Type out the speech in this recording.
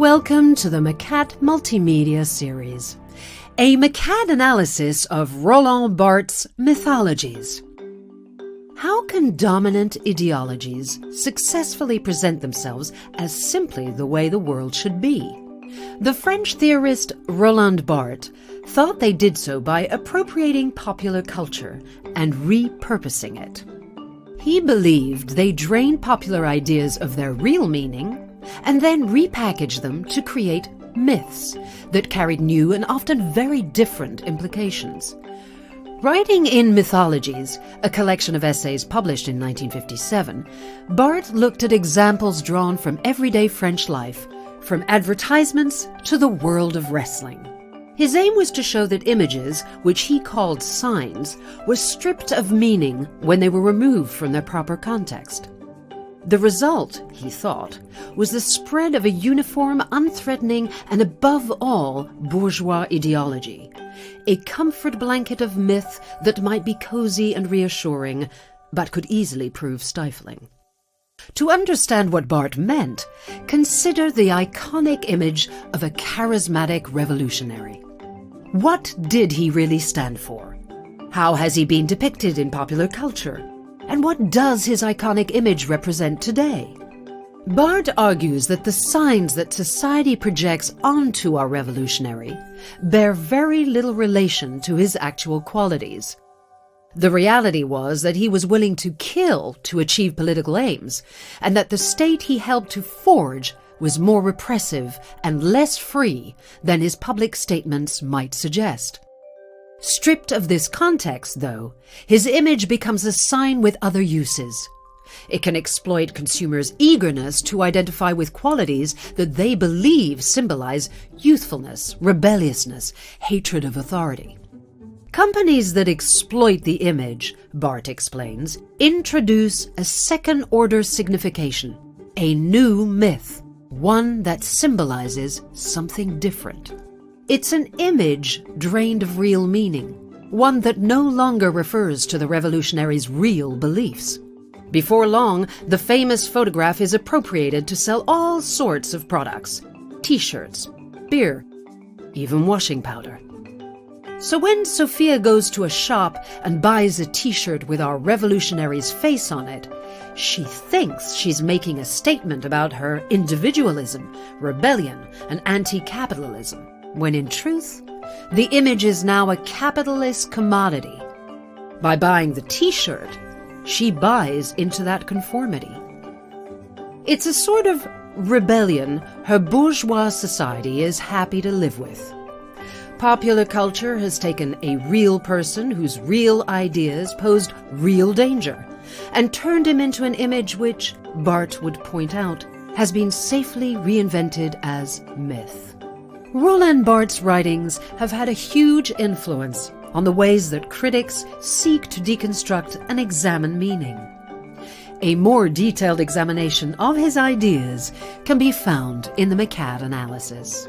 Welcome to the Macat Multimedia Series, a Macat analysis of Rولان Bart's mythologies. How can dominant ideologies successfully present themselves as simply the way the world should be? The French theorist Rولان Bart thought they did so by appropriating popular culture and repurposing it. He believed they drained popular ideas of their real meaning and then repackaged them to create myths that carried new and often very different implications. Writing in Mythologies, a collection of essays published in 1957, Bart looked at examples drawn from everyday French life, from advertisements to the world of wrestling. His aim was to show that images, which he called signs, were stripped of meaning when they were removed from their proper context. The result, he thought, was the spread of a uniform, unthreatening, and above all, bourgeois ideology, a comfort blanket of myth that might be cozy and reassuring, but could easily prove stifling. To understand what Bart meant, consider the iconic image of a charismatic revolutionary. What did he really stand for? How has he been depicted in popular culture? And what does his iconic image represent today? Bart argues that the signs that society projects onto our revolutionary bear very little relation to his actual qualities. The reality was that he was willing to kill to achieve political aims, and that the state he helped to forge was more repressive and less free than his public statements might suggest. Stripped of this context, though, his image becomes a sign with other uses. It can exploit consumers' eagerness to identify with qualities that they believe symbolize youthfulness, rebelliousness, hatred of authority. Companies that exploit the image, Bart explains, introduce a second-order signification, a new myth, one that symbolizes something different. It's an image drained of real meaning, one that no longer refers to the revolutionary's real beliefs. Before long, the famous photograph is appropriated to sell all sorts of products, t-shirts, beer, even washing powder. So when Sophia goes to a shop and buys a t-shirt with our revolutionary's face on it, she thinks she's making a statement about her individualism, rebellion, and anti-capitalism, when in truth, the image is now a capitalist commodity. By buying the t-shirt, she buys into that conformity. It's a sort of rebellion her bourgeois society is happy to live with. Popular culture has taken a real person whose real ideas posed real danger and turned him into an image which, Bart would point out, has been safely reinvented as myth. Rولان Bart's writings have had a huge influence on the ways that critics seek to deconstruct and examine meaning. A more detailed examination of his ideas can be found in the Macat analysis.